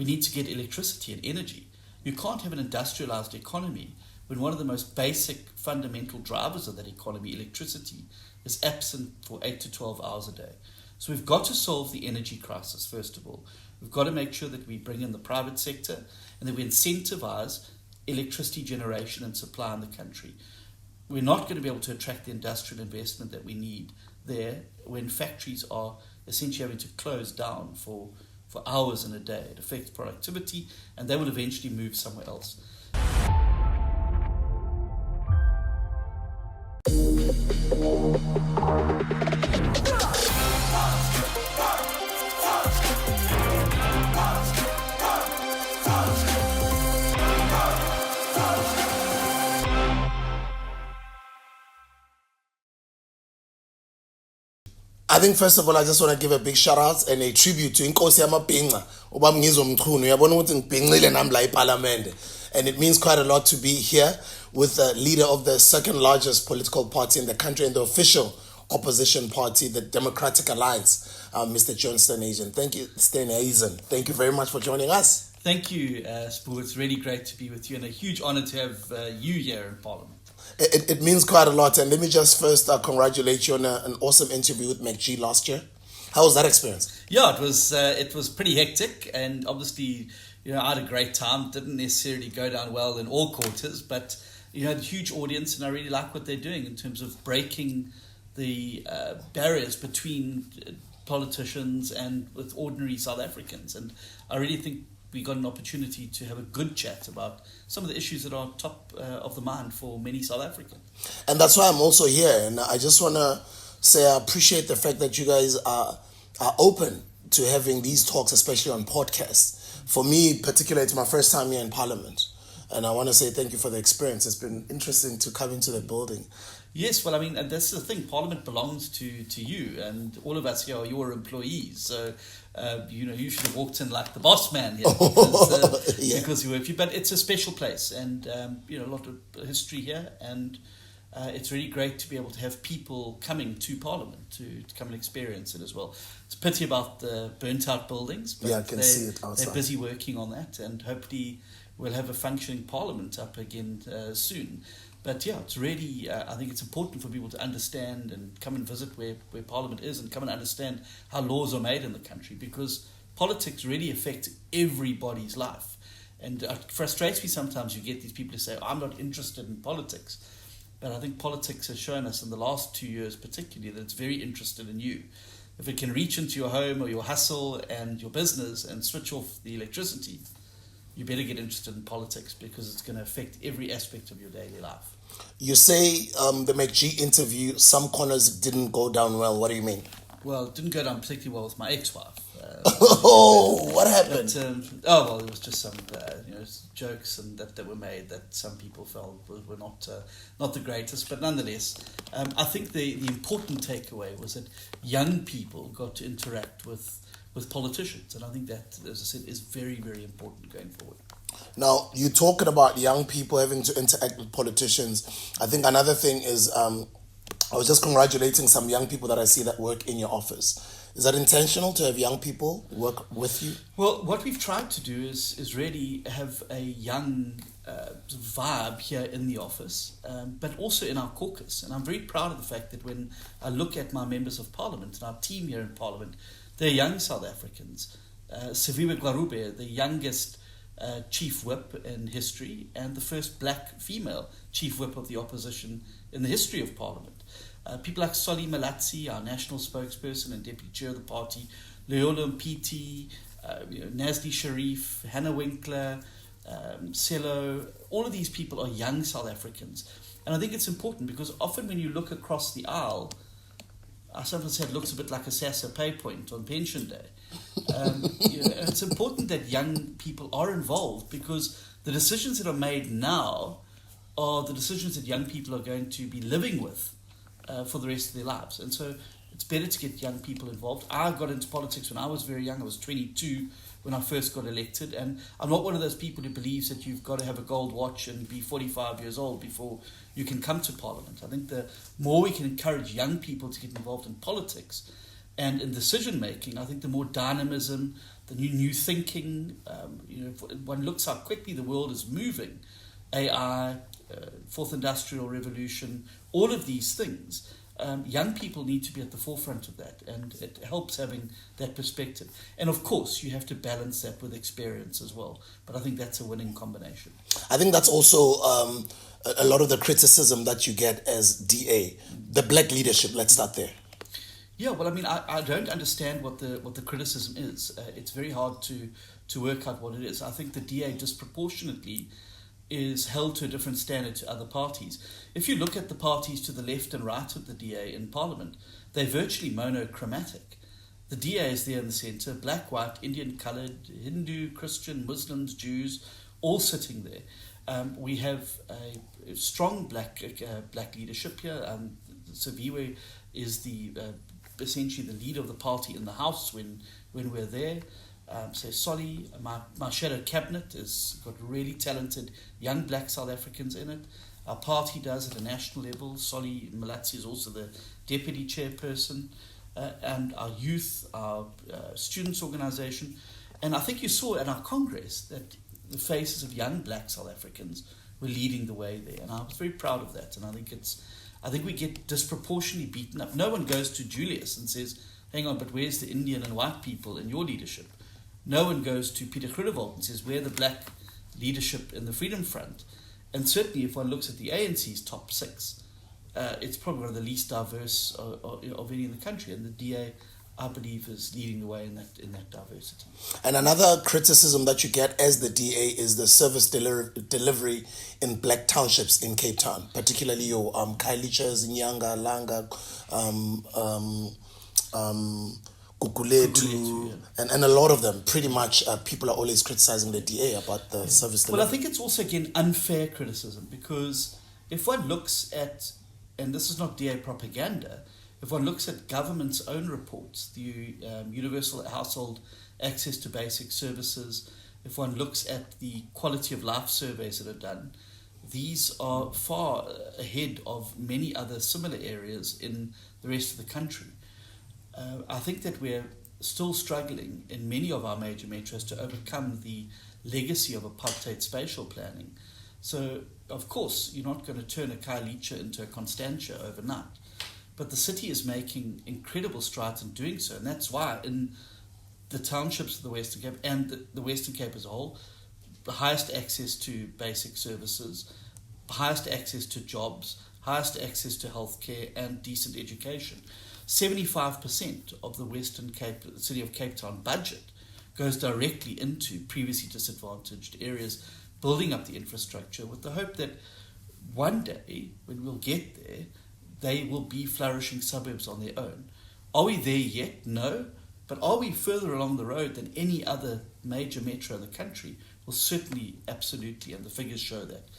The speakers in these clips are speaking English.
we need to get electricity and energy. You can't have an industrialized economy when one of the most basic fundamental drivers of that economy, electricity, is absent for 8 to 12 hours a day. So we've got to solve the energy crisis, first of all. We've got to make sure that we bring in the private sector and that we incentivize electricity generation and supply in the country. We're not going to be able to attract the industrial investment that we need there when factories are essentially having to close down for hours in a day. It affects productivity, and they will eventually move somewhere else. I think first of all, I just want to give a big shout out and a tribute to Inkosi Yamabhinqa, Ubaba Mngizwa Mchunu. Uyabona ukuthi ngibhinqile nami la eParliament. And it means quite a lot to be here with the leader of the second largest political party in the country and the official opposition party, the Democratic Alliance, Mr. John Steenhuisen. Thank you, Steenhuisen. Thank you very much for joining us. Thank you, Spoo. It's really great to be with you and a huge honor to have you here in Parliament. It means quite a lot. And let me just first congratulate you on an awesome interview with McG last year. How was that experience? Yeah, it was pretty hectic, and obviously, I had a great time. Didn't necessarily go down well in all quarters, but had a huge audience, and I really like what they're doing in terms of breaking the barriers between politicians and with ordinary South Africans. And I really think we got an opportunity to have a good chat about some of the issues that are top of the mind for many South Africans. And that's why I'm also here. And I just want to say I appreciate the fact that you guys are open to having these talks, especially on podcasts. For me, particularly, it's my first time here in Parliament. And I want to say thank you for the experience. It's been interesting to come into the building. Yes, well, and that's the thing. Parliament belongs to you, and all of us here are your employees. So, you should have walked in like the boss man here because you work here. But it's a special place, and a lot of history here, and it's really great to be able to have people coming to Parliament to come and experience it as well. It's a pity about the burnt-out buildings, but I can see it outside. They're busy working on that, and hopefully we'll have a functioning Parliament up again soon. But yeah, it's really, I think it's important for people to understand and come and visit where Parliament is and come and understand how laws are made in the country, because politics really affects everybody's life. And it frustrates me sometimes. You get these people who say, I'm not interested in politics. But I think politics has shown us in the last 2 years particularly that it's very interested in you. If it can reach into your home or your hustle and your business and switch off the electricity, you better get interested in politics, because it's going to affect every aspect of your daily life. You say the McG interview, some corners didn't go down well. What do you mean? Well, it didn't go down particularly well with my ex-wife. What happened? But, it was just some jokes and that were made that some people felt were not the greatest. But nonetheless, I think the important takeaway was that young people got to interact with politicians, and I think that, as I said, is very, very important going forward. Now, you're talking about young people having to interact with politicians. I think another thing is, I was just congratulating some young people that I see that work in your office. Is that intentional to have young people work with you? Well, what we've tried to do is really have a young vibe here in the office, but also in our caucus. And I'm very proud of the fact that when I look at my members of Parliament and our team here in Parliament, they're young South Africans. Siviwe Gwarube, the youngest chief whip in history, and the first black female chief whip of the opposition in the history of Parliament. People like Solly Malatsi, our national spokesperson and deputy chair of the party, Leola Mpiti, Nazli Sharif, Hannah Winkler, Selo, all of these people are young South Africans. And I think it's important because often when you look across the aisle, I sometimes say it looks a bit like a SASSA pay point on pension day. It's important that young people are involved, because the decisions that are made now are the decisions that young people are going to be living with for the rest of their lives. And so it's better to get young people involved. I got into politics when I was very young. I was 22 when I first got elected. And I'm not one of those people who believes that you've got to have a gold watch and be 45 years old before you can come to Parliament. I think the more we can encourage young people to get involved in politics and in decision making, I think the more dynamism, the new thinking. If one looks how quickly the world is moving, AI, fourth industrial revolution, all of these things. Young people need to be at the forefront of that, and it helps having that perspective. And of course, you have to balance that with experience as well. But I think that's a winning combination. I think that's also a lot of the criticism that you get as DA, the black leadership. Let's start there. Yeah, well, I mean, I don't understand what the criticism is. It's very hard to work out what it is. I think the DA disproportionately is held to a different standard to other parties. If you look at the parties to the left and right of the DA in Parliament, they're virtually monochromatic. The DA is there in the centre, black, white, Indian coloured, Hindu, Christian, Muslims, Jews, all sitting there. We have a strong black leadership here. Saviwe is essentially the leader of the party in the House when we're there. So Solly, my shadow cabinet has got really talented young black South Africans in it. Our party does at a national level. Solly Malatsi is also the deputy chairperson. And our youth, our students' organisation. And I think you saw at our Congress that the faces of young black South Africans were leading the way there. And I was very proud of that. And I think we get disproportionately beaten up. No one goes to Julius and says, hang on, but where's the Indian and white people in your leadership? No one goes to Peter Groenewald and says, where the black leadership in the Freedom Front? And certainly if one looks at the ANC's top six, it's probably one of the least diverse of any in the country. And the DA, I believe, is leading the way in that diversity. And another criticism that you get as the DA is the service delivery in black townships in Cape Town, particularly your Kailichas, Nyanga, Langa, Kukuletu, yeah. and a lot of them, pretty much, people are always criticizing the DA about the service delivery. Well, I think it's also, again, unfair criticism, because if one looks at, and this is not DA propaganda, if one looks at government's own reports, the Universal Household Access to Basic Services, if one looks at the quality of life surveys that are done, these are far ahead of many other similar areas in the rest of the country. I think that we're still struggling in many of our major metros to overcome the legacy of apartheid spatial planning. So, of course, you're not going to turn a Khayelitsha into a Constantia overnight. But the city is making incredible strides in doing so. And that's why in the townships of the Western Cape and the Western Cape as a whole, the highest access to basic services, highest access to jobs, highest access to healthcare and decent education. 75% of the Western Cape, the City of Cape Town budget goes directly into previously disadvantaged areas, building up the infrastructure with the hope that one day, when we'll get there, they will be flourishing suburbs on their own. Are we there yet? No. But are we further along the road than any other major metro in the country? Well, certainly, absolutely, and the figures show that.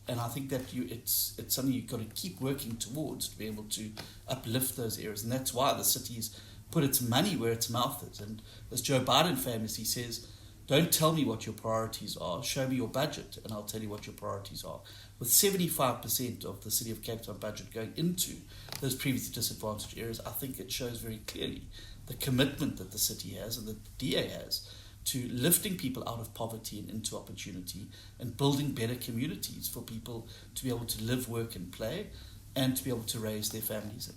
And I think that it's something you've got to keep working towards to be able to uplift those areas. And that's why the city's put its money where its mouth is. And as Joe Biden famously says, don't tell me what your priorities are, show me your budget and I'll tell you what your priorities are. With 75% of the City of Cape Town budget going into those previously disadvantaged areas, I think it shows very clearly the commitment that the city has and that the DA has to lifting people out of poverty and into opportunity and building better communities for people to be able to live, work and play and to be able to raise their families in.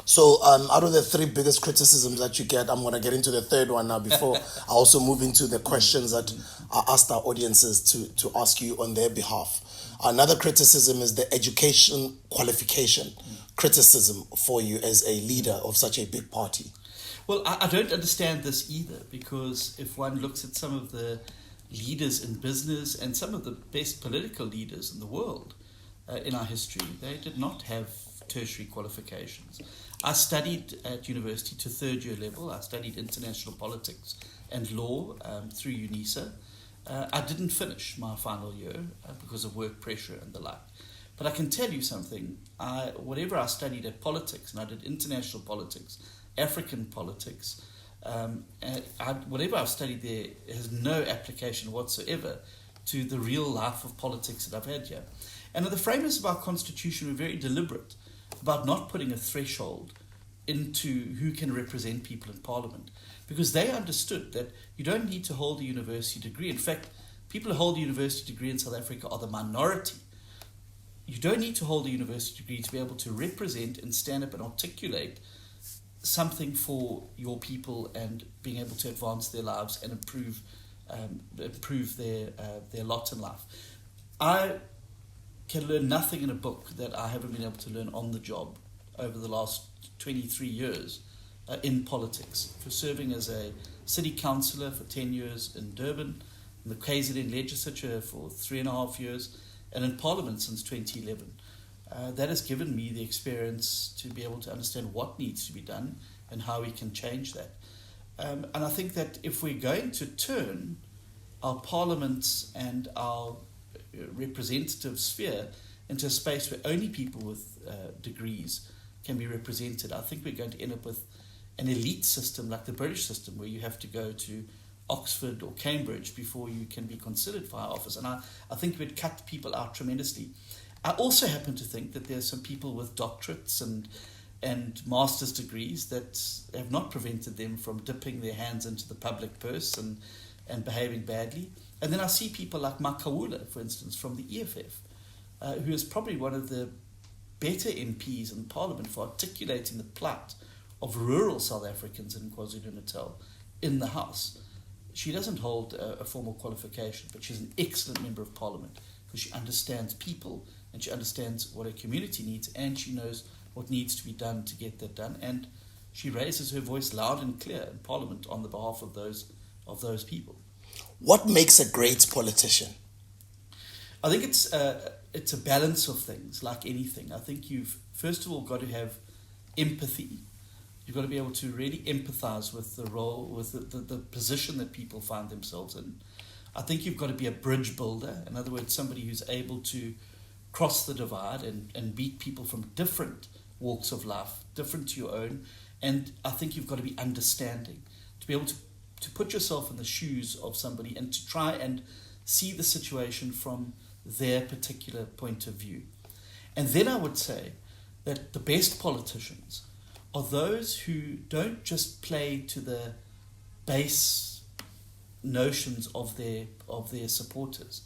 So out of the three biggest criticisms that you get, I'm going to get into the third one now before I also move into the questions that I asked our audiences to ask you on their behalf. Another criticism is the education qualification criticism for you as a leader of such a big party. Well, I don't understand this either, because if one looks at some of the leaders in business and some of the best political leaders in the world in our history, they did not have tertiary qualifications. I studied at university to third year level. I studied international politics and law through UNISA. I didn't finish my final year because of work pressure and the like. But I can tell you something. Whatever I studied at politics, and I did international politics, African politics, whatever I've studied there has no application whatsoever to the real life of politics that I've had here. And the framers of our constitution were very deliberate about not putting a threshold into who can represent people in Parliament, because they understood that you don't need to hold a university degree. In fact, people who hold a university degree in South Africa are the minority. You don't need to hold a university degree to be able to represent and stand up and articulate something for your people and being able to advance their lives and improve their lot in life. I can learn nothing in a book that I haven't been able to learn on the job over the last 23 years in politics, for serving as a city councillor for 10 years in Durban, in the KZN legislature for 3.5 years, and in Parliament since 2011. That has given me the experience to be able to understand what needs to be done and how we can change that. And I think that if we're going to turn our parliaments and our representative sphere into a space where only people with degrees can be represented, I think we're going to end up with an elite system like the British system, where you have to go to Oxford or Cambridge before you can be considered for high office. And I think we'd cut people out tremendously. I also happen to think that there's some people with doctorates and master's degrees that have not prevented them from dipping their hands into the public purse and behaving badly. And then I see people like Makawula, for instance, from the EFF, who is probably one of the better MPs in Parliament for articulating the plight of rural South Africans in KwaZulu-Natal in the House. She doesn't hold a formal qualification, but she's an excellent member of Parliament because she understands people and she understands what her community needs, and she knows what needs to be done to get that done. And she raises her voice loud and clear in Parliament on the behalf of those people. What makes a great politician? I think it's a balance of things, like anything. I think you've first of all got to have empathy. You've got to be able to really empathize with the role, with the position that people find themselves in. I think you've got to be a bridge builder. In other words, somebody who's able to cross the divide and meet people from different walks of life, different to your own. And I think you've got to be understanding, to be able to put yourself in the shoes of somebody and to try and see the situation from their particular point of view. And then I would say that the best politicians are those who don't just play to the base notions of their supporters,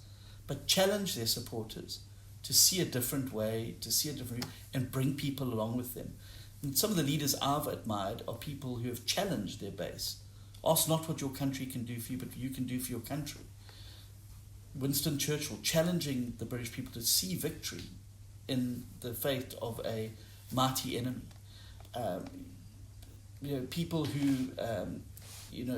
but challenge their supporters to see a different way, and bring people along with them. And some of the leaders I've admired are people who have challenged their base. Ask not what your country can do for you, but what you can do for your country. Winston Churchill challenging the British people to see victory in the fate of a mighty enemy. People who,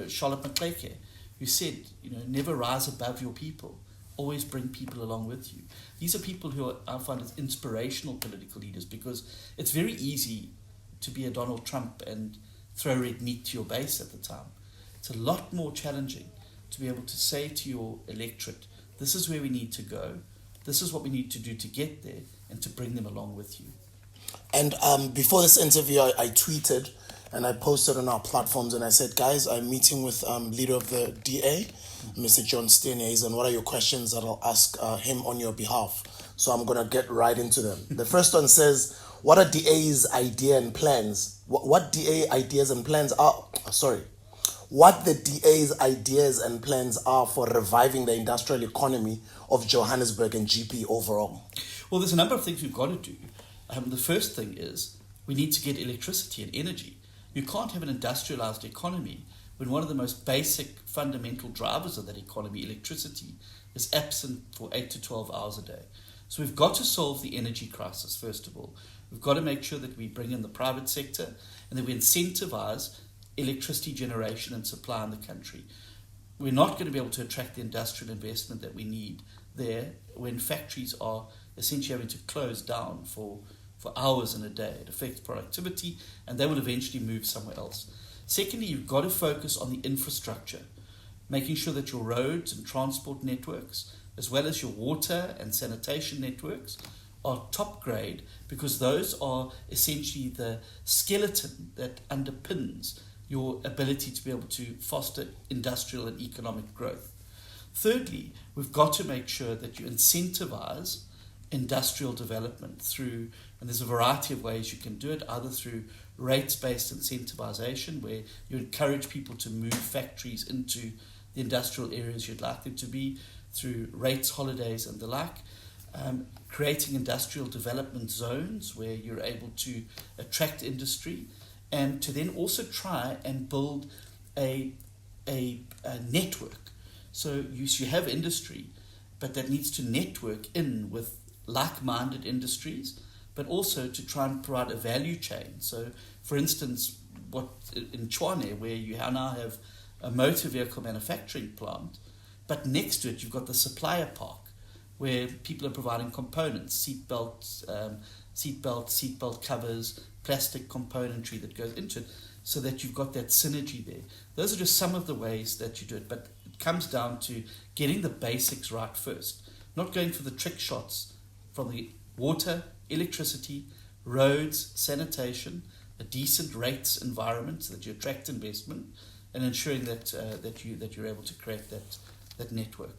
Charlotte McClake, who said, never rise above your people, always bring people along with you. These are people who I find as inspirational political leaders, because it's very easy to be a Donald Trump and throw red meat to your base at the time. It's a lot more challenging to be able to say to your electorate, this is where we need to go, this is what we need to do to get there, and to bring them along with you. And before this interview, I tweeted and I posted on our platforms and I said, guys, I'm meeting with leader of the DA, Mr. John Steenhuisen. What are your questions that I'll ask him on your behalf? So I'm going to get right into them. The first one says, what are DA's idea and plans? What DA ideas and plans are, what the DA's ideas and plans are for reviving the industrial economy of Johannesburg and GP overall? Well, there's a number of things we've got to do. The first thing is we need to get electricity and energy. You can't have an industrialized economy when one of the most basic fundamental drivers of that economy, electricity, is absent for 8 to 12 hours a day. So we've got to solve the energy crisis, first of all. We've got to make sure that we bring in the private sector and that we incentivize electricity generation and supply in the country. We're not going to be able to attract the industrial investment that we need there when factories are essentially having to close down for hours in a day. It affects productivity and they will eventually move somewhere else. Secondly, you've got to focus on the infrastructure, making sure that your roads and transport networks, as well as your water and sanitation networks, are top grade, because those are essentially the skeleton that underpins your ability to be able to foster industrial and economic growth. Thirdly, we've got to make sure that you incentivize industrial development through, and there's a variety of ways you can do it, either through rates-based incentivization, where you encourage people to move factories into the industrial areas you'd like them to be, through rates, holidays, and the like. Creating industrial development zones where you're able to attract industry, and to then also try and build a network. So you have industry, but that needs to network in with like-minded industries, but also to try and provide a value chain. So, for instance, what in Tshwane, where you now have a motor vehicle manufacturing plant, but next to it you've got the supplier park, where people are providing components, seat belts, seatbelt covers, plastic componentry that goes into it, so that you've got that synergy there. Those are just some of the ways that you do it, but it comes down to getting the basics right first, not going for the trick shots from the water, electricity, roads, sanitation, a decent rates environment so that you attract investment, and ensuring that you're able to create that network.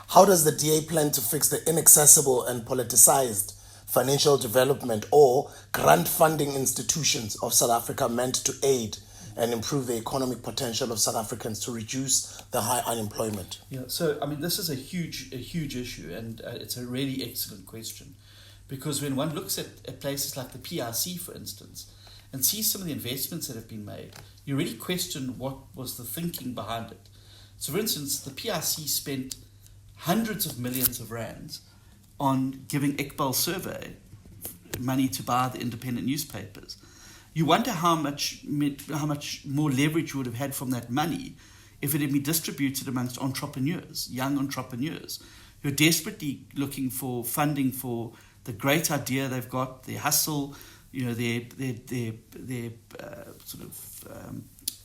How does the DA plan to fix the inaccessible and politicized financial development or grant funding institutions of South Africa meant to aid and improve the economic potential of South Africans to reduce the high unemployment? Yeah, so I mean, this is a huge issue, and it's a really excellent question, because when one looks at places like the PRC, for instance, and sees some of the investments that have been made, you really question what was the thinking behind it. So, for instance, the PRC spent hundreds of millions of rands on giving Iqbal Survey money to buy the independent newspapers. You wonder how much more leverage you would have had from that money if it had been distributed amongst entrepreneurs, young entrepreneurs, who are desperately looking for funding for the great idea they've got, their hustle, their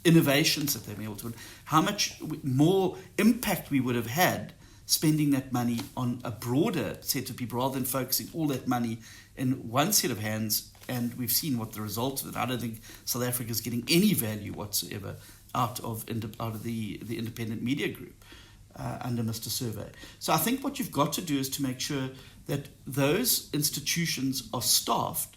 innovations that they've been able to. How much more impact we would have had spending that money on a broader set of people rather than focusing all that money in one set of hands. And we've seen what the result of it. I don't think South Africa is getting any value whatsoever out of the independent media group under Mr. Survey. So I think what you've got to do is to make sure that those institutions are staffed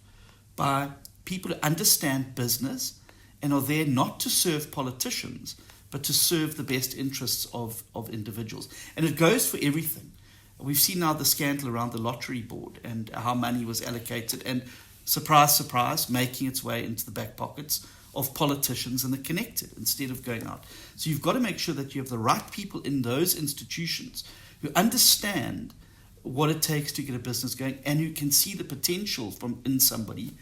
by people who understand business and are there not to serve politicians, but to serve the best interests of individuals. And it goes for everything. We've seen now the scandal around the lottery board and how money was allocated, and surprise, surprise, making its way into the back pockets of politicians and the connected instead of going out. So you've got to make sure that you have the right people in those institutions who understand what it takes to get a business going and who can see the potential in somebody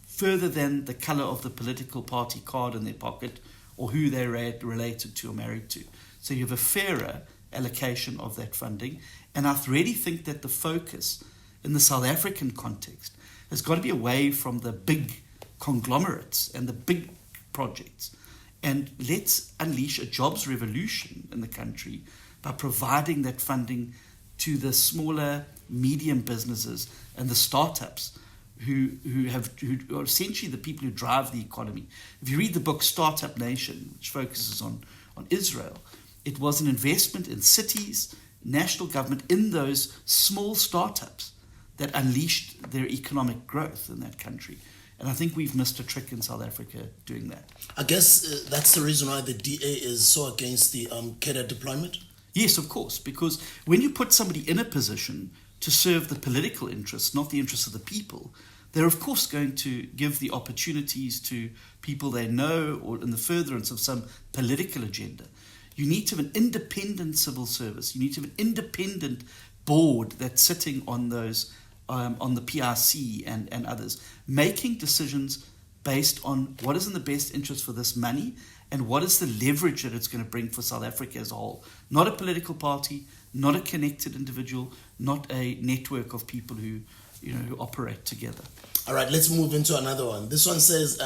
further than the color of the political party card in their pocket or who they're related to or married to. So you have a fairer allocation of that funding. And I really think that the focus in the South African context has got to be away from the big conglomerates and the big projects. And let's unleash a jobs revolution in the country by providing that funding to the smaller, medium businesses and the startups who are essentially the people who drive the economy. If you read the book Startup Nation, which focuses on Israel, it was an investment in cities, national government, in those small startups that unleashed their economic growth in that country. And I think we've missed a trick in South Africa doing that. I guess that's the reason why the DA is so against the cadre deployment? Yes, of course, because when you put somebody in a position to serve the political interests, not the interests of the people, they're of course going to give the opportunities to people they know or in the furtherance of some political agenda. You need to have an independent civil service. You need to have an independent board that's sitting on those, on the PRC and others, making decisions based on what is in the best interest for this money and what is the leverage that it's going to bring for South Africa as a whole. Not a political party, not a connected individual, not a network of people who operate together. All right, let's move into another one. This one says,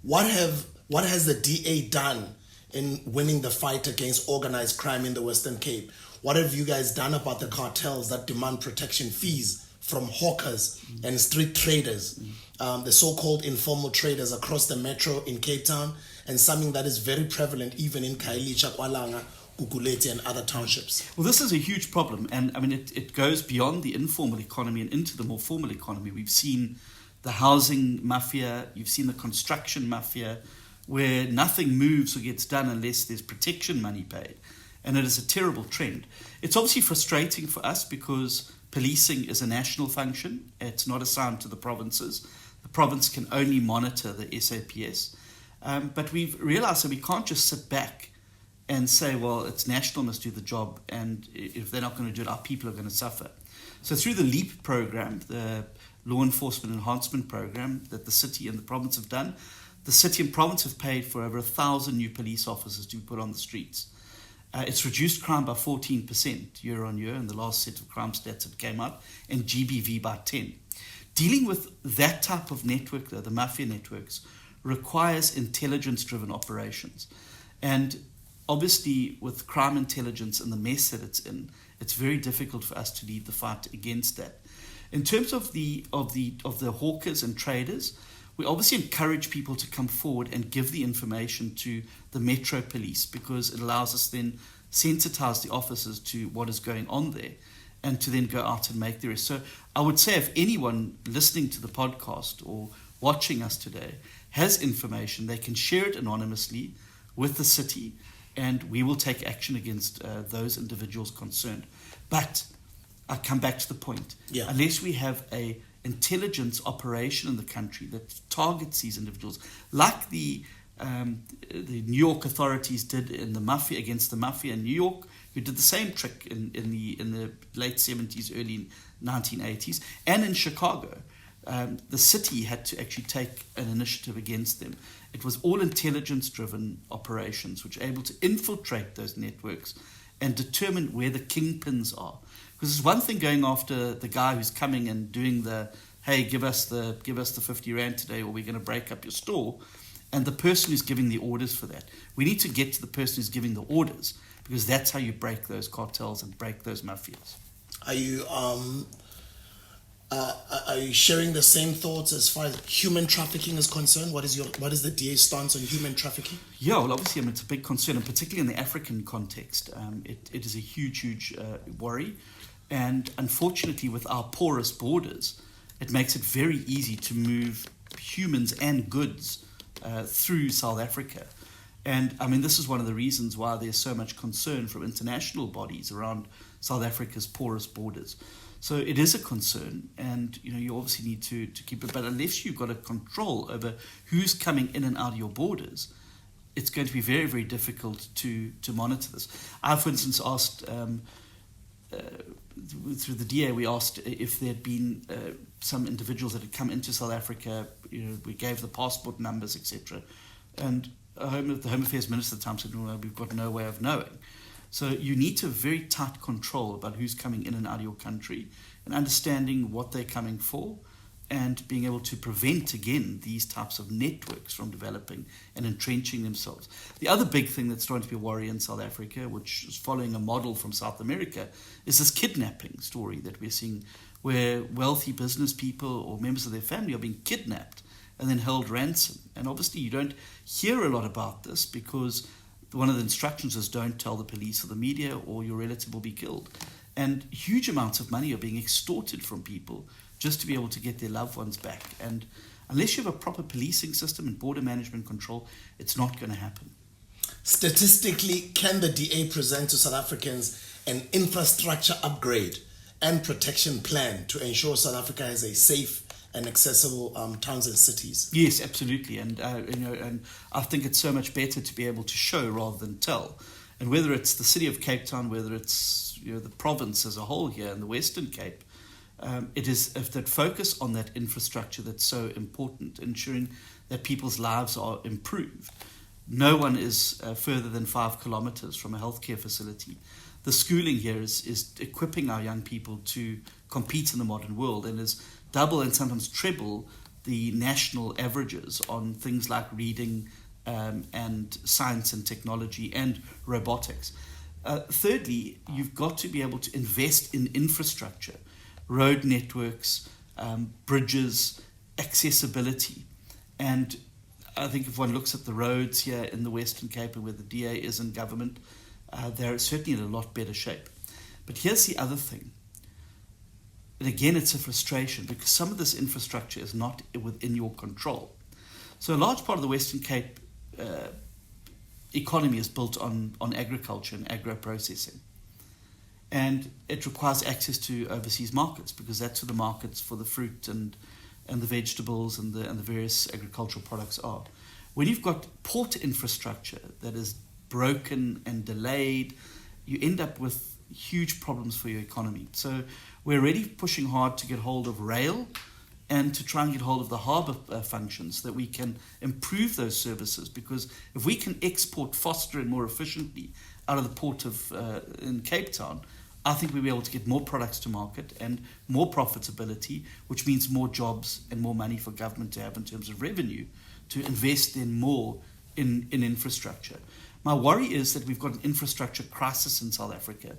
what has the DA done in winning the fight against organized crime in the Western Cape? What have you guys done about the cartels that demand protection fees from hawkers and street traders, the so-called informal traders across the metro in Cape Town, and something that is very prevalent even in Khayelitsha, Kwalanga, Gugulethu and other townships? Well, this is a huge problem, and I mean, it goes beyond the informal economy and into the more formal economy. We've seen the housing mafia, you've seen the construction mafia, where nothing moves or gets done unless there's protection money paid. And it is a terrible trend. It's obviously frustrating for us because policing is a national function. It's not assigned to the provinces. The province can only monitor the SAPS. But we've realized that we can't just sit back and say, well, it's national, must do the job, and if they're not going to do it, our people are going to suffer. So through the LEAP program, the Law Enforcement Enhancement Program that the city and the province have done, the city and province have paid for over 1,000 new police officers to be put on the streets. It's reduced crime by 14% year on year in the last set of crime stats that came out, and GBV by 10. Dealing with that type of network, though, the mafia networks, requires intelligence-driven operations. And obviously, with crime intelligence and the mess that it's in, it's very difficult for us to lead the fight against that. In terms of the hawkers and traders, we obviously encourage people to come forward and give the information to the Metro Police, because it allows us then sensitize the officers to what is going on there and to then go out and make the arrest. So I would say if anyone listening to the podcast or watching us today has information, they can share it anonymously with the city, and we will take action against those individuals concerned. But I come back to the point. Yeah. Unless we have a intelligence operation in the country that targets these individuals, like the New York authorities did in the mafia, against the mafia in New York, who did the same trick in the late 70s, early 1980s, and in Chicago. The city had to actually take an initiative against them. It was all intelligence-driven operations which were able to infiltrate those networks and determine where the kingpins are. Because it's one thing going after the guy who's coming and doing the, hey, give us the 50 rand today, or we're going to break up your store, and the person who's giving the orders for that. We need to get to the person who's giving the orders, because that's how you break those cartels and break those mafias. Are you sharing the same thoughts as far as human trafficking is concerned? What is the DA's stance on human trafficking? Yeah, well, obviously, it's a big concern, and particularly in the African context, it is a huge worry. And unfortunately, with our porous borders, it makes it very easy to move humans and goods through South Africa. And I mean, this is one of the reasons why there's so much concern from international bodies around South Africa's porous borders. So it is a concern, and you obviously need to keep it. But unless you've got a control over who's coming in and out of your borders, it's going to be very, very difficult to monitor this. I, for instance, asked through the DA, we asked if there had been some individuals that had come into South Africa. We gave the passport numbers, etc. And the Home Affairs Minister at the time said, "Well, we've got no way of knowing." So you need to have very tight control about who's coming in and out of your country, and understanding what they're coming for, and being able to prevent, again, these types of networks from developing and entrenching themselves. The other big thing that's starting to be a worry in South Africa, which is following a model from South America, is this kidnapping story that we're seeing, where wealthy business people or members of their family are being kidnapped and then held ransom. And obviously you don't hear a lot about this, because one of the instructions is don't tell the police or the media, or your relative will be killed. And huge amounts of money are being extorted from people just to be able to get their loved ones back. And unless you have a proper policing system and border management control, it's not going to happen. Statistically, can the DA present to South Africans an infrastructure upgrade and protection plan to ensure South Africa has a safe and accessible towns and cities? Yes, absolutely. And and I think it's so much better to be able to show rather than tell. And whether it's the city of Cape Town, whether it's the province as a whole here in the Western Cape, it is that focus on that infrastructure that's so important, ensuring that people's lives are improved. No one is further than 5 kilometers from a healthcare facility. The schooling here is equipping our young people to compete in the modern world, and is double and sometimes treble the national averages on things like reading and science and technology and robotics. Thirdly, you've got to be able to invest in infrastructure, road networks, bridges, accessibility. And I think if one looks at the roads here in the Western Cape and where the DA is in government, they're certainly in a lot better shape. But here's the other thing. And again, it's a frustration because some of this infrastructure is not within your control. So a large part of the Western Cape economy is built on agriculture and agro-processing. And it requires access to overseas markets because that's where the markets for the fruit and the vegetables and the various agricultural products are. When you've got port infrastructure that is broken and delayed, you end up with huge problems for your economy. So we're really pushing hard to get hold of rail and to try and get hold of the harbour functions so that we can improve those services, because if we can export faster and more efficiently out of the port of in Cape Town, I think we'll be able to get more products to market and more profitability, which means more jobs and more money for government to have in terms of revenue to invest in more in infrastructure. My worry is that we've got an infrastructure crisis in South Africa,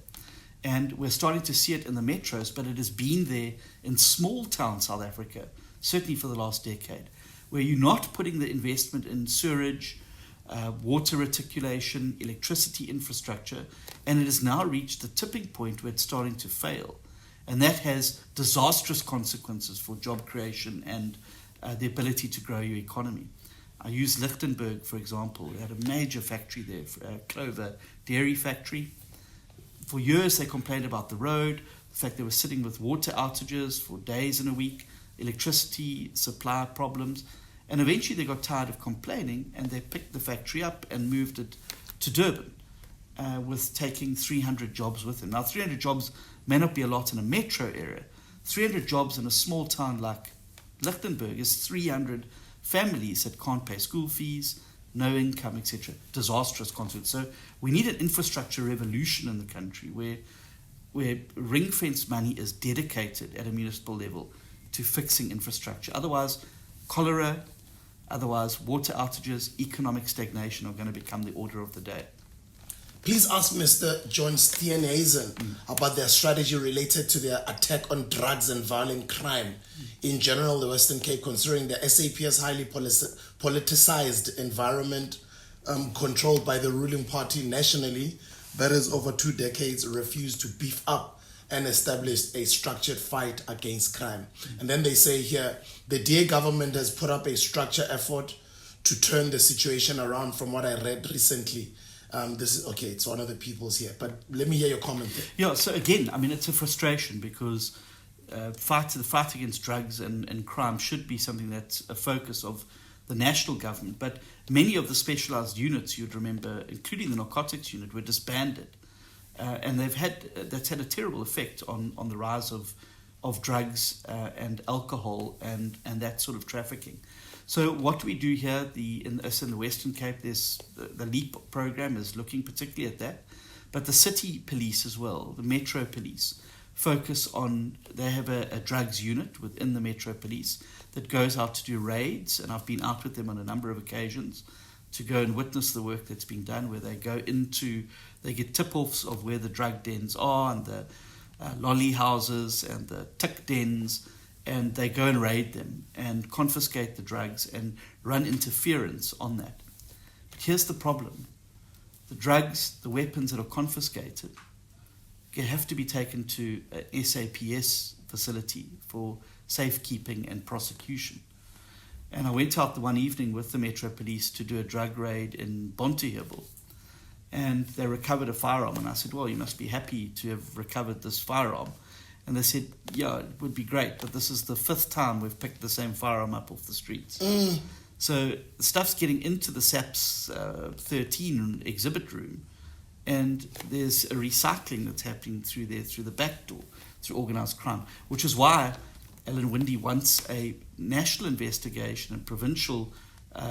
and we're starting to see it in the metros, but it has been there in small town South Africa, certainly for the last decade, where you're not putting the investment in sewerage, water reticulation, electricity infrastructure, and it has now reached the tipping point where it's starting to fail. And that has disastrous consequences for job creation and the ability to grow your economy. I use Lichtenburg, for example. We had a major factory there, Clover Dairy Factory. For years they complained about the road, the fact they were sitting with water outages for days in a week, electricity supply problems. And eventually they got tired of complaining and they picked the factory up and moved it to Durban with taking 300 jobs with them. Now 300 jobs may not be a lot in a metro area. 300 jobs in a small town like Lichtenburg is 300 families that can't pay school fees, no income, etc. Disastrous consequences. So we need an infrastructure revolution in the country where ring-fenced money is dedicated at a municipal level to fixing infrastructure. Otherwise, cholera, otherwise water outages, economic stagnation are going to become the order of the day. Please ask Mr. John Steenhuisen about their strategy related to their attack on drugs and violent crime in general, the Western Cape, considering the SAP's highly politicized environment controlled by the ruling party nationally, that has over 2 decades refused to beef up and establish a structured fight against crime. And then they say here, the DA government has put up a structured effort to turn the situation around from what I read recently. This is okay, it's one of the people's here, but let me hear your comment there. Yeah, so again, I mean, it's a frustration because the fight against drugs and crime should be something that's a focus of the national government, but many of the specialized units, you'd remember, including the narcotics unit, were disbanded. And that's had a terrible effect on the rise of drugs and alcohol and that sort of trafficking. So what do we do here? In the Western Cape, there's the LEAP program is looking particularly at that, but the city police as well, the metro police, focus on, they have a drugs unit within the metro police that goes out to do raids, and I've been out with them on a number of occasions to go and witness the work that's being done, where they go into, they get tip-offs of where the drug dens are and the lolly houses and the tick dens, and they go and raid them and confiscate the drugs and run interference on that. But here's the problem. The drugs, the weapons that are confiscated have to be taken to a SAPS facility for safekeeping and prosecution. And I went out the one evening with the Metro Police to do a drug raid in Bonteheuwel, and they recovered a firearm. And I said, well, you must be happy to have recovered this firearm. And they said, yeah, it would be great, but this is the 5th time we've picked the same firearm up off the streets. So the stuff's getting into the SAPS 13 exhibit room, and there's a recycling that's happening through there, through the back door, through organised crime, which is why Alan Winde wants a national investigation and provincial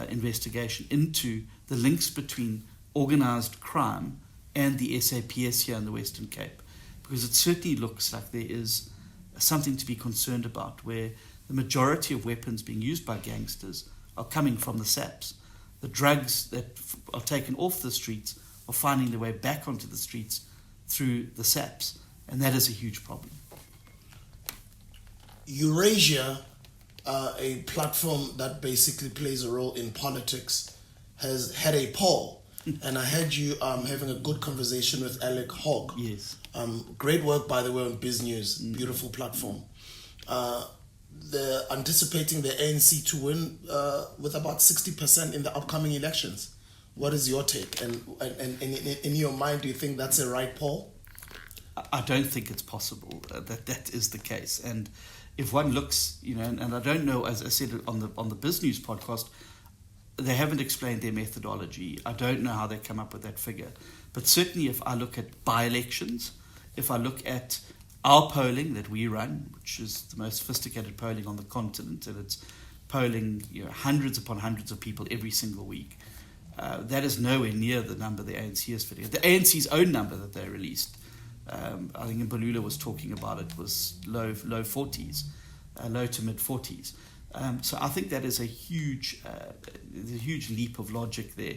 investigation into the links between organised crime and the SAPS here in the Western Cape, because it certainly looks like there is something to be concerned about, where the majority of weapons being used by gangsters are coming from the SAPS. The drugs that are taken off the streets are finding their way back onto the streets through the SAPS, and that is a huge problem. Eurasia, a platform that basically plays a role in politics, has had a poll and I had you having a good conversation with Alec Hogg. Yes. Great work, by the way, on Biz News. Beautiful platform. They're anticipating the ANC to win with about 60% in the upcoming elections. What is your take? And in your mind, do you think that's a right poll? I don't think it's possible that is the case. And if one looks, and I don't know, as I said on the Biz News podcast, they haven't explained their methodology. I don't know how they come up with that figure. But certainly if I look at by-elections, if I look at our polling that we run, which is the most sophisticated polling on the continent, and it's polling hundreds upon hundreds of people every single week, that is nowhere near the number the ANC is fitting. The ANC's own number that they released, I think Mbalula was talking about it, was low 40s, low to mid 40s. So I think that is a huge leap of logic there.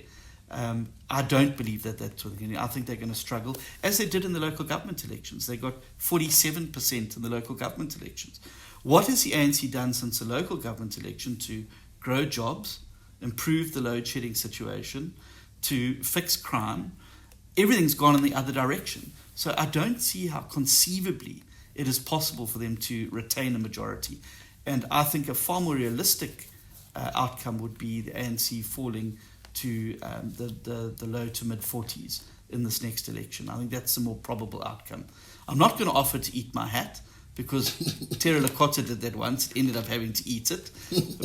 I don't believe that's what they're going to do. I think they're going to struggle, as they did in the local government elections. They got 47% in the local government elections. What has the ANC done since the local government election to grow jobs, improve the load shedding situation, to fix crime? Everything's gone in the other direction. So I don't see how conceivably it is possible for them to retain a majority. And I think a far more realistic outcome would be the ANC falling to the low to mid 40s in this next election. I think that's the more probable outcome. I'm not going to offer to eat my hat, because Terra Lakota did that once, ended up having to eat it.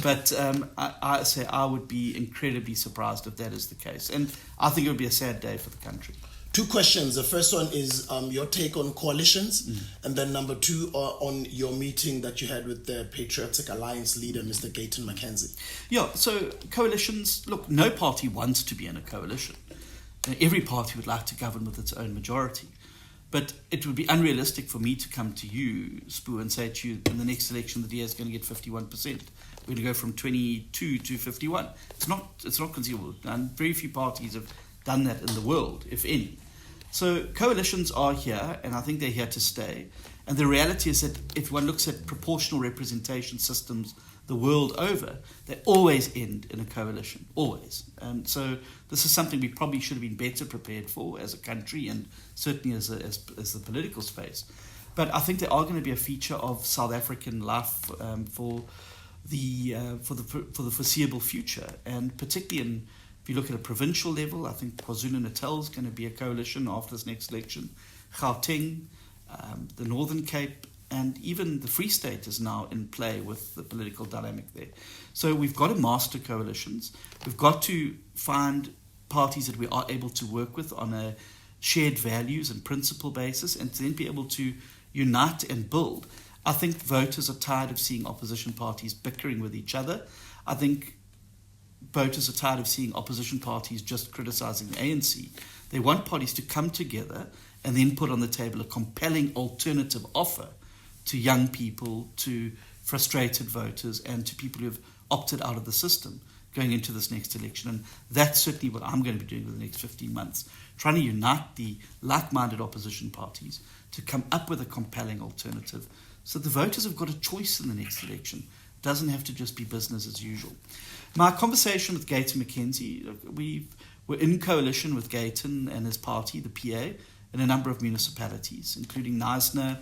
But I say I would be incredibly surprised if that is the case. And I think it would be a sad day for the country. Two questions. The first one is your take on coalitions, and then number two on your meeting that you had with the Patriotic Alliance leader, Mr. Gayton McKenzie. Yeah, so coalitions, look, no party wants to be in a coalition. Every party would like to govern with its own majority. But it would be unrealistic for me to come to you, Spoo, and say to you, in the next election, the DA is going to get 51%. We're going to go from 22 to 51. It's not conceivable. And very few parties have done that in the world, if any. So coalitions are here, and I think they're here to stay. And the reality is that if one looks at proportional representation systems the world over, they always end in a coalition, always. And so this is something we probably should have been better prepared for as a country, and certainly as the political space. But I think they are going to be a feature of South African life for the foreseeable future, and particularly if you look at a provincial level, I think KwaZulu-Natal is going to be a coalition after this next election. Gauteng, the Northern Cape, and even the Free State is now in play with the political dynamic there. So we've got to master coalitions. We've got to find parties that we are able to work with on a shared values and principle basis, and to then be able to unite and build. I think voters are tired of seeing opposition parties bickering with each other. I think voters are tired of seeing opposition parties just criticizing the ANC. They want parties to come together and then put on the table a compelling alternative offer to young people, to frustrated voters, and to people who have opted out of the system going into this next election. And that's certainly what I'm going to be doing for the next 15 months, trying to unite the like-minded opposition parties to come up with a compelling alternative. So the voters have got a choice in the next election. It doesn't have to just be business as usual. My conversation with Gayton McKenzie, we're in coalition with Gayton and his party, the PA, in a number of municipalities, including Knysna,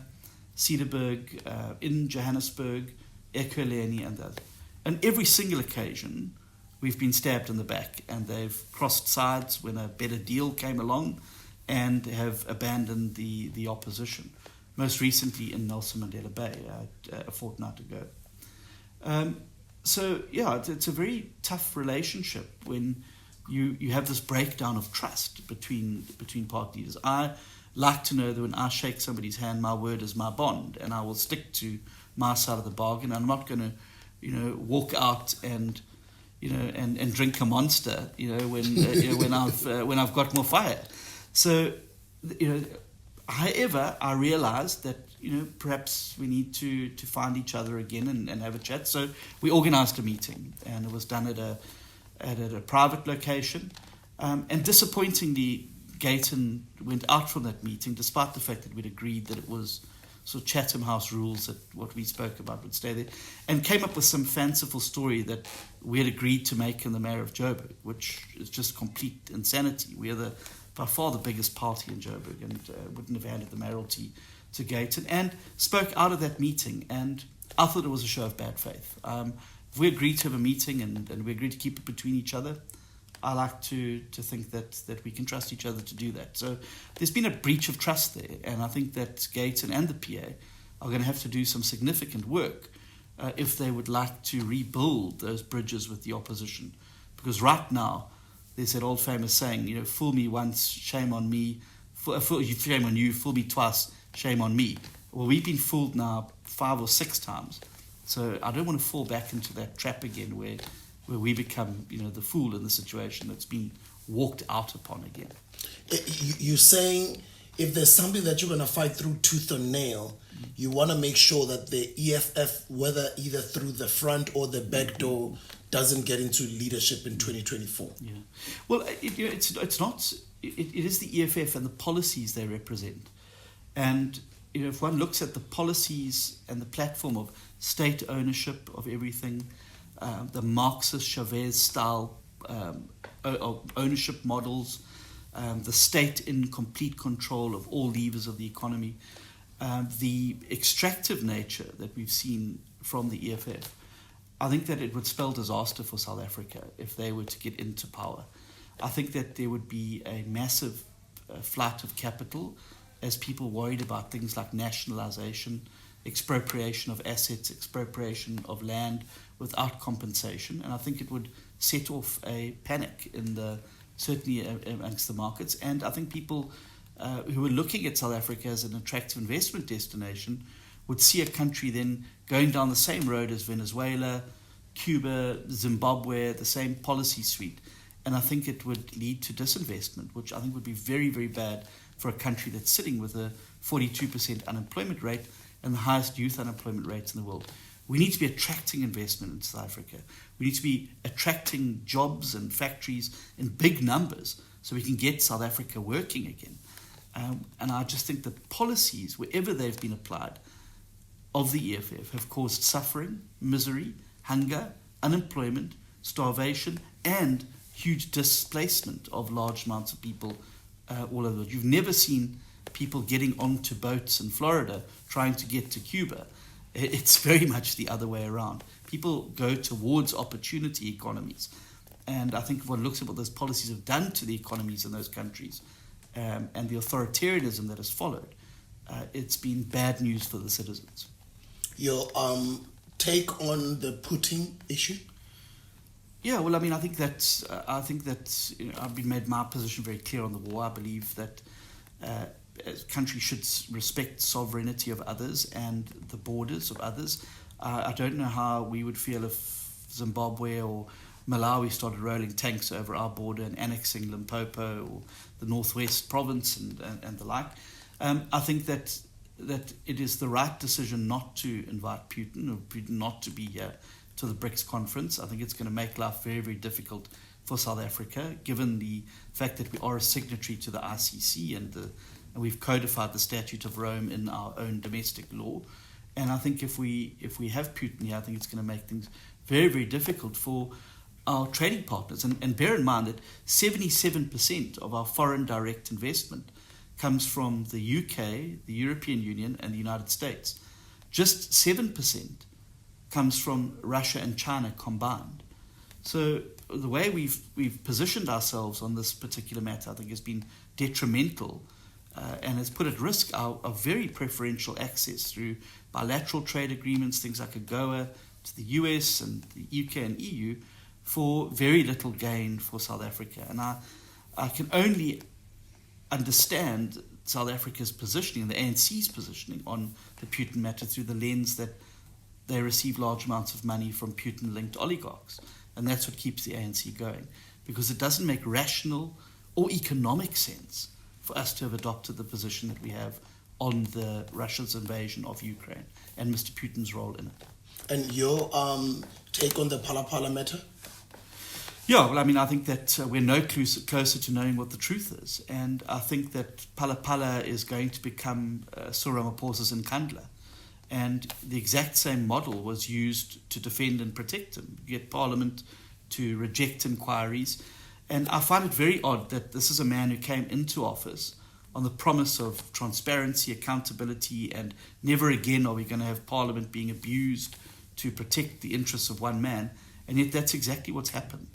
Cedarburg, in Johannesburg, Ekurhuleni, and others. And every single occasion, we've been stabbed in the back, and they've crossed sides when a better deal came along and have abandoned the opposition. Most recently in Nelson Mandela Bay, a fortnight ago. So, yeah, it's a very tough relationship when you have this breakdown of trust between party leaders. I like to know that when I shake somebody's hand, my word is my bond, and I will stick to my side of the bargain. I'm not going to, walk out and drink a monster, when I've got more fire. So, however, I realized that perhaps we need to find each other again and have a chat. So we organized a meeting, and it was done at a private location. And disappointingly, Gayton went out from that meeting, despite the fact that we'd agreed that it was sort of Chatham House rules that what we spoke about would stay there, and came up with some fanciful story that we had agreed to make in the mayor of Joburg, which is just complete insanity. We are by far the biggest party in Joburg, and wouldn't have handed the mayoralty to Gayton, and spoke out of that meeting, and I thought it was a show of bad faith. If we agreed to have a meeting and we agreed to keep it between each other, I like to think that we can trust each other to do that. So there's been a breach of trust there, and I think that Gayton and the PA are going to have to do some significant work if they would like to rebuild those bridges with the opposition. Because right now, there's that old famous saying, fool me once, shame on me, shame on you, fool me twice, shame on me. Well, we've been fooled now 5 or 6 times. So I don't want to fall back into that trap again where we become, the fool in the situation that's been walked out upon again. You're saying if there's something that you're going to fight through tooth and nail, you want to make sure that the EFF, whether either through the front or the back door, doesn't get into leadership in 2024. Yeah. Well, it's not. It is the EFF and the policies they represent. And if one looks at the policies and the platform of state ownership of everything, the Marxist Chavez style ownership models, the state in complete control of all levers of the economy, the extractive nature that we've seen from the EFF, I think that it would spell disaster for South Africa if they were to get into power. I think that there would be a massive flight of capital as people worried about things like nationalization, expropriation of assets, expropriation of land without compensation. And I think it would set off a panic certainly amongst the markets. And I think people who are looking at South Africa as an attractive investment destination would see a country then going down the same road as Venezuela, Cuba, Zimbabwe, the same policy suite. And I think it would lead to disinvestment, which I think would be very, very bad for a country that's sitting with a 42% unemployment rate and the highest youth unemployment rates in the world. We need to be attracting investment in South Africa. We need to be attracting jobs and factories in big numbers so we can get South Africa working again. And I just think that policies, wherever they've been applied, of the EFF have caused suffering, misery, hunger, unemployment, starvation, and huge displacement of large amounts of people all over the world. You've never seen people getting onto boats in Florida trying to get to Cuba. It's very much the other way around. People go towards opportunity economies. And I think if one looks at what those policies have done to the economies in those countries and the authoritarianism that has followed, it's been bad news for the citizens. Your take on the Putin issue? Yeah, well, I mean, I think that I've made my position very clear on the war. I believe that a country should respect sovereignty of others and the borders of others. I don't know how we would feel if Zimbabwe or Malawi started rolling tanks over our border and annexing Limpopo or the Northwest Province and the like. I think that it is the right decision not to invite Putin, or Putin not to be here to the BRICS conference. I think it's going to make life very, very difficult for South Africa, given the fact that we are a signatory to the ICC and we've codified the Statute of Rome in our own domestic law. And I think if we have Putin here, I think it's going to make things very, very difficult for our trading partners. And bear in mind that 77% of our foreign direct investment comes from the UK, the European Union, and the United States. Just 7% comes from Russia and China combined. So the way we've positioned ourselves on this particular matter, I think, has been detrimental and has put at risk our very preferential access through bilateral trade agreements, things like AGOA, to the US and the UK and EU, for very little gain for South Africa. And I can only understand South Africa's positioning, the ANC's positioning on the Putin matter through the lens that they receive large amounts of money from Putin-linked oligarchs. And that's what keeps the ANC going, because it doesn't make rational or economic sense for us to have adopted the position that we have on the Russia's invasion of Ukraine and Mr. Putin's role in it. And your take on the Phala Phala matter? Yeah, well, I mean, I think that we're no closer to knowing what the truth is. And I think that Phala Phala is going to become Cyril Ramaphosa's Nkandla. And the exact same model was used to defend and protect him. You get Parliament to reject inquiries. And I find it very odd that this is a man who came into office on the promise of transparency, accountability, and never again are we going to have Parliament being abused to protect the interests of one man. And yet that's exactly what's happened.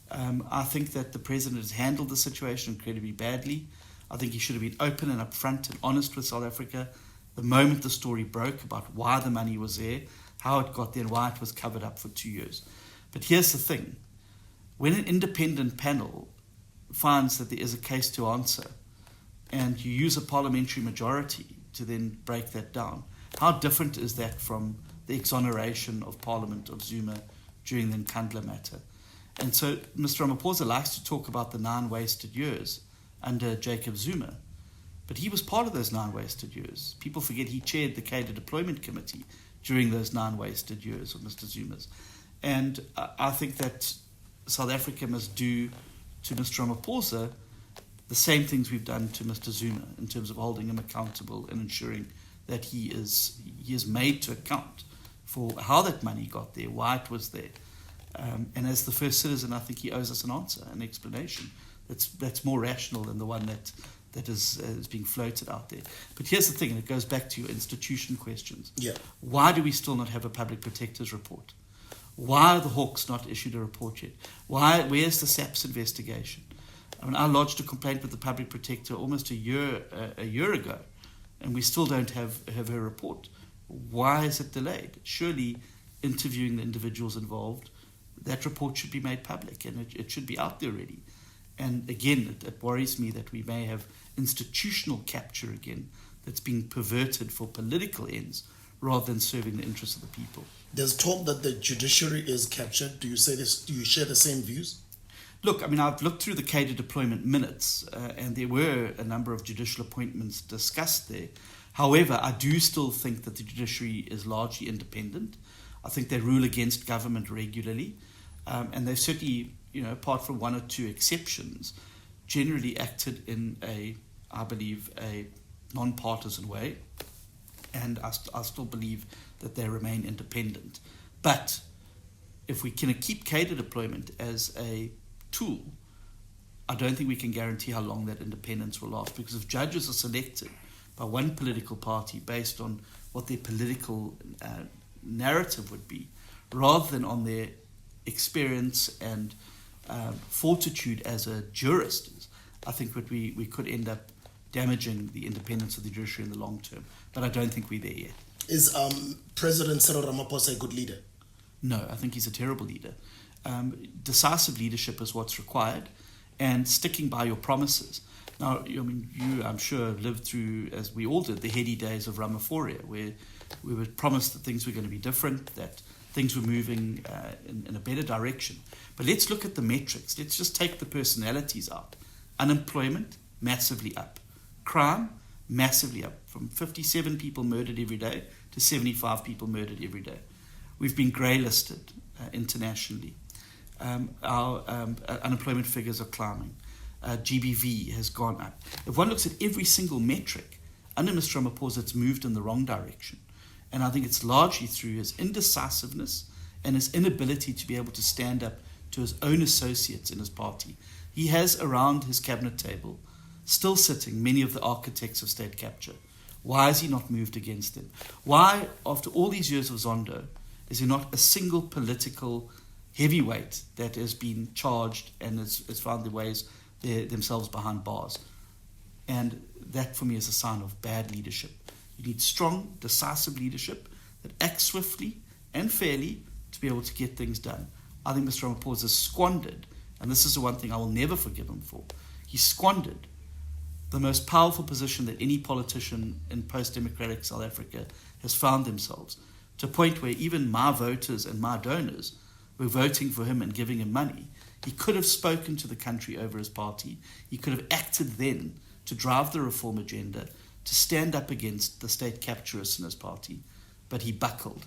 I think that the president has handled the situation incredibly badly. I think he should have been open and upfront and honest with South Africa the moment the story broke about why the money was there, how it got there, and why it was covered up for 2 years. But here's the thing. When an independent panel finds that there is a case to answer and you use a parliamentary majority to then break that down, how different is that from the exoneration of Parliament of Zuma during the Nkandla matter? And so Mr. Ramaphosa likes to talk about the 9 wasted years under Jacob Zuma, but he was part of those 9 wasted years. People forget he chaired the Cadre Deployment Committee during those 9 wasted years of Mr. Zuma's. And I think that South Africa must do to Mr. Ramaphosa the same things we've done to Mr. Zuma in terms of holding him accountable and ensuring that he is made to account for how that money got there, why it was there. And as the first citizen, I think he owes us an answer, an explanation that's more rational than the one that is being floated out there. But here's the thing, and it goes back to your institution questions. Yeah. Why do we still not have a public protector's report? Why are the Hawks not issued a report yet? Where's the SAPS investigation? I mean, I lodged a complaint with the public protector almost a year ago, and we still don't have her report. Why is it delayed? Surely, interviewing the individuals involved, that report should be made public, and it should be out there already. And again, it worries me that we may have institutional capture again that's being perverted for political ends rather than serving the interests of the people. There's talk that the judiciary is captured. Do you say this? Do you share the same views? Look, I mean, I've looked through the Cadre deployment minutes, and there were a number of judicial appointments discussed there. However, I do still think that the judiciary is largely independent. I think they rule against government regularly, and they've certainly, apart from 1 or 2 exceptions, generally acted in I believe, a non-partisan way, and I still believe that they remain independent. But if we can keep Cadre deployment as a tool, I don't think we can guarantee how long that independence will last, because if judges are selected by one political party based on what their political narrative would be, rather than on their experience and fortitude as a jurist, I think that we could end up damaging the independence of the judiciary in the long term. But I don't think we're there yet. Is President Cyril Ramaphosa a good leader? No, I think he's a terrible leader. Decisive leadership is what's required, and sticking by your promises. Now, you, I'm sure, lived through, as we all did, the heady days of Ramaphoria, where we were promised that things were going to be different, that things were moving in a better direction. But let's look at the metrics. Let's just take the personalities out. Unemployment, massively up. Crime, massively up. From 57 people murdered every day to 75 people murdered every day. We've been grey-listed internationally. Our unemployment figures are climbing. GBV has gone up. If one looks at every single metric, under Mr. Ramaphosa, it's moved in the wrong direction. And I think it's largely through his indecisiveness and his inability to be able to stand up to his own associates in his party. He has around his cabinet table still sitting many of the architects of state capture. Why has he not moved against them? Why, after all these years of Zondo, is there not a single political heavyweight that has been charged and has found their ways themselves behind bars? And that, for me, is a sign of bad leadership. You need strong, decisive leadership that acts swiftly and fairly to be able to get things done. I think Mr. Ramaphosa has squandered, and this is the one thing I will never forgive him for, he squandered the most powerful position that any politician in post-democratic South Africa has found themselves, to a point where even my voters and my donors were voting for him and giving him money. He could have spoken to the country over his party. He could have acted then to drive the reform agenda, to stand up against the state capturists in his party, but he buckled.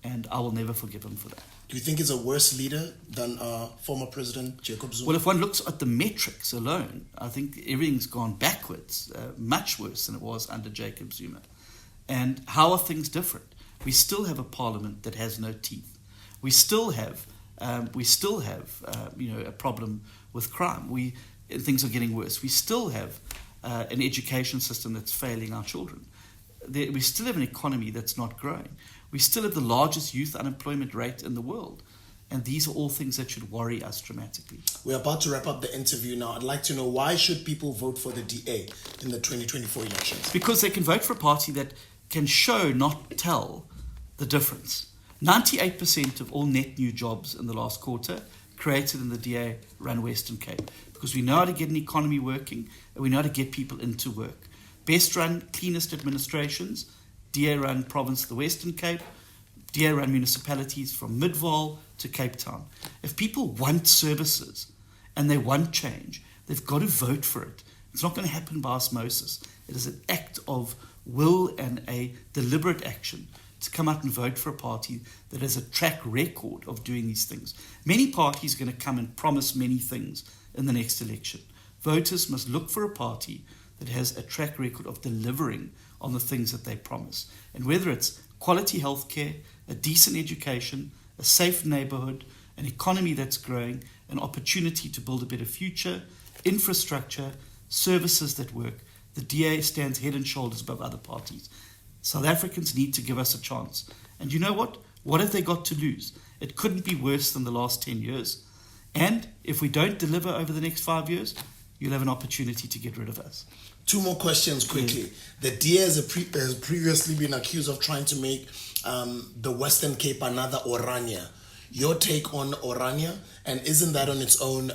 and I will never forgive him for that. Do you think he's a worse leader than former President Jacob Zuma? Well, if one looks at the metrics alone, I think everything's gone backwards, much worse than it was under Jacob Zuma. And how are things different? We still have a parliament that has no teeth. We still have a problem with crime. Things are getting worse. We still have an education system that's failing our children. We still have an economy that's not growing. We still have the largest youth unemployment rate in the world. And these are all things that should worry us dramatically. We're about to wrap up the interview now. I'd like to know, why should people vote for the DA in the 2024 elections? Because they can vote for a party that can show, not tell, the difference. 98% of all net new jobs in the last quarter created in the DA-run Western Cape. Because we know how to get an economy working and we know how to get people into work. Best run, cleanest administrations, DA-run province of the Western Cape, DA-run municipalities from Midvaal to Cape Town. If people want services and they want change, they've got to vote for it. It's not going to happen by osmosis. It is an act of will and a deliberate action to come out and vote for a party that has a track record of doing these things. Many parties are going to come and promise many things in the next election. Voters must look for a party that has a track record of delivering on the things that they promise. And whether it's quality healthcare, a decent education, a safe neighborhood, an economy that's growing, an opportunity to build a better future, infrastructure, services that work, the DA stands head and shoulders above other parties. South Africans need to give us a chance. And you know what? What have they got to lose? It couldn't be worse than the last 10 years. And if we don't deliver over the next 5 years, you'll have an opportunity to get rid of us. Two more questions quickly. Yeah. The DA has previously been accused of trying to make the Western Cape another Orania. Your take on Orania? And isn't that on its own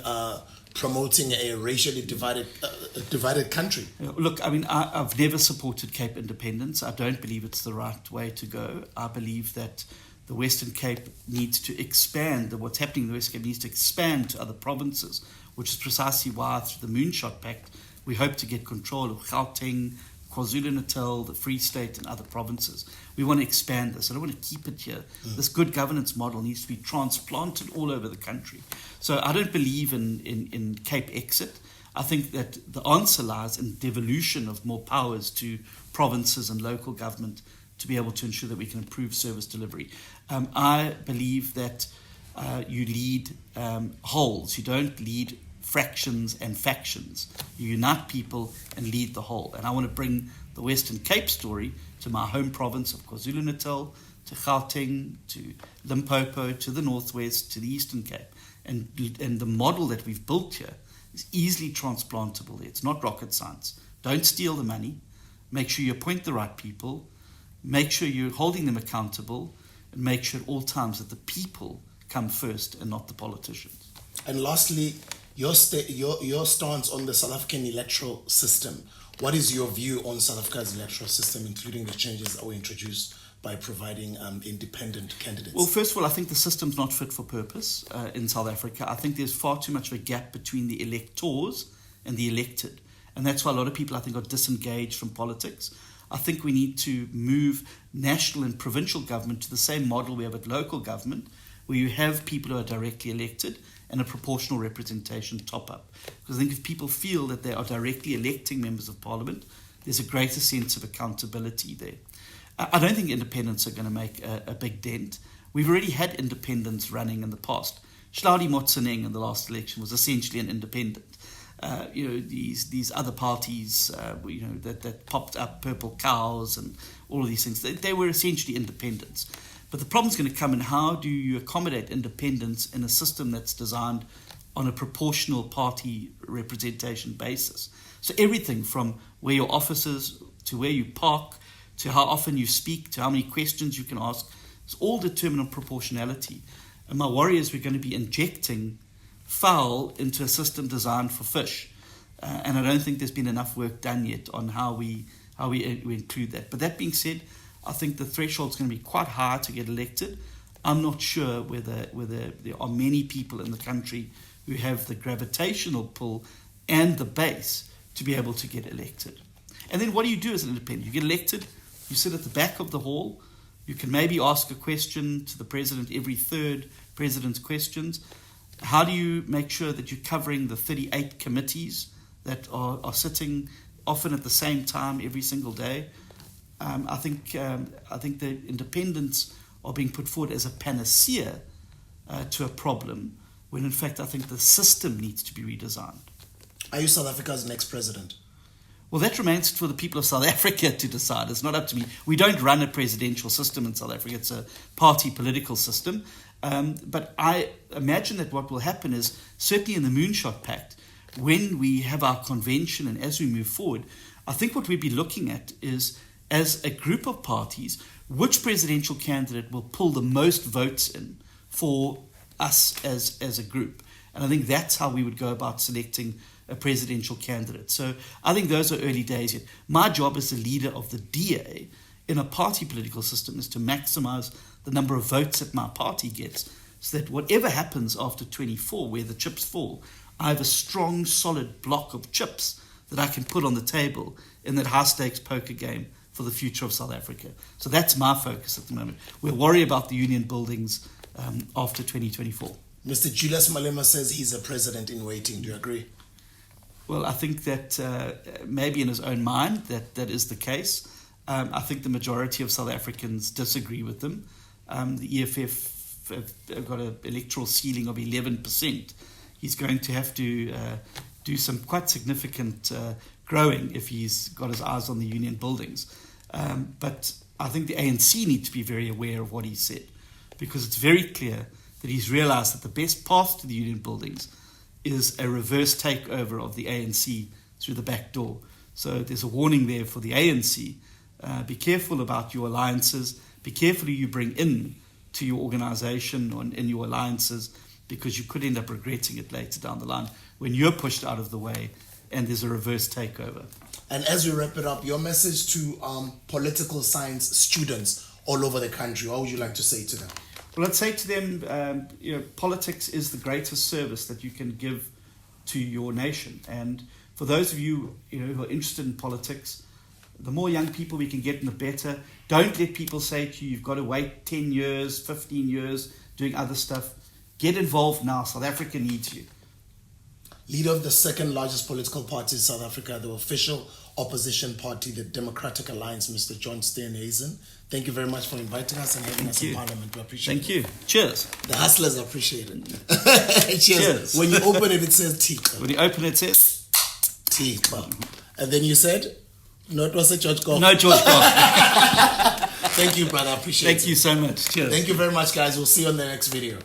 promoting a racially divided country? Look, I mean, I've never supported Cape independence. I don't believe it's the right way to go. I believe that the Western Cape needs to expand, that what's happening in the Western Cape needs to expand to other provinces, which is precisely why through the Moonshot Pact we hope to get control of Gauteng, KwaZulu-Natal, the Free State and other provinces. We want to expand this. I don't want to keep it here. This good governance model needs to be transplanted all over the country. So I don't believe in Cape exit. I think that the answer lies in devolution of more powers to provinces and local government to be able to ensure that we can improve service delivery. I believe that you lead wholes. You don't lead fractions and factions. You unite people and lead the whole. And I want to bring the Western Cape story to my home province of KwaZulu-Natal, to Gauteng, to Limpopo, to the Northwest, to the Eastern Cape. And the model that we've built here is easily transplantable. It's not rocket science. Don't steal the money. Make sure you appoint the right people. Make sure you're holding them accountable. And make sure at all times that the people come first and not the politicians. And lastly, your stance on the South African electoral system. What is your view on South Africa's electoral system, including the changes that were introduced by providing independent candidates? Well, first of all, I think the system's not fit for purpose in South Africa. I think there's far too much of a gap between the electors and the elected. And that's why a lot of people, I think, are disengaged from politics. I think we need to move national and provincial government to the same model we have at local government, where you have people who are directly elected and a proportional representation top up. Because I think if people feel that they are directly electing members of parliament, there's a greater sense of accountability there. I don't think independents are going to make a big dent. We've already had independents running in the past. Hlaudi Motsoeneng in the last election was essentially an independent. These other parties, that popped up, Purple Cows and all of these things, they were essentially independents. But the problem's going to come in how do you accommodate independence in a system that's designed on a proportional party representation basis. So everything from where your office is, to where you park, to how often you speak, to how many questions you can ask, it's all determined on proportionality. And my worry is we're going to be injecting fowl into a system designed for fish. And I don't think there's been enough work done yet on how we include that. But that being said, I think the threshold is going to be quite high to get elected. I'm not sure whether there are many people in the country who have the gravitational pull and the base to be able to get elected. And then what do you do as an independent? You get elected, you sit at the back of the hall, You can maybe ask a question to the president every third president's questions. How do you make sure that you're covering the 38 committees that are sitting often at the same time every single day? I think the independents are being put forward as a panacea to a problem, when in fact I think the system needs to be redesigned. Are you South Africa's next president? Well, that remains for the people of South Africa to decide. It's not up to me. We don't run a presidential system in South Africa. It's a party political system. But I imagine that what will happen is, certainly in the Moonshot Pact, when we have our convention and as we move forward, I think what we'd be looking at is, as a group of parties, which presidential candidate will pull the most votes in for us as a group. And I think that's how we would go about selecting a presidential candidate. So I think those are early days yet. My job as the leader of the DA in a party political system is to maximize the number of votes that my party gets, so that whatever happens after 24, where the chips fall, I have a strong, solid block of chips that I can put on the table in that high-stakes poker game for the future of South Africa. So that's my focus at the moment. We'll worry about the union buildings after 2024. Mr. Julius Malema says he's a president in waiting. Do you agree? Well, I think that maybe in his own mind that is the case. I think the majority of South Africans disagree with them. The EFF have got an electoral ceiling of 11%. He's going to have to do some quite significant growing if he's got his eyes on the union buildings. But I think the ANC need to be very aware of what he said, because it's very clear that he's realized that the best path to the union buildings is a reverse takeover of the ANC through the back door. So there's a warning there for the ANC. Be careful about your alliances. Be careful who you bring in to your organization or in your alliances, because you could end up regretting it later down the line when you're pushed out of the way and there's a reverse takeover. And as we wrap it up, your message to political science students all over the country, what would you like to say to them? Well, I'd say to them, politics is the greatest service that you can give to your nation. And for those of you, who are interested in politics, the more young people we can get in, the better. Don't let people say to you, you've got to wait 10 years, 15 years, doing other stuff. Get involved now. South Africa needs you. Leader of the second largest political party in South Africa, the official opposition party, the Democratic Alliance, Mr. John Steenhuisen. Thank you very much for inviting us and having us in Parliament. We appreciate it. Thank you. Cheers. The hustlers appreciate it. Cheers. When you open it, it says tea. When you open it, it says tea. And then you said, no, it was a George Goff. No, George Goff. Thank you, brother. I appreciate it. Thank you so much. Cheers. Thank you very much, guys. We'll see you on the next video.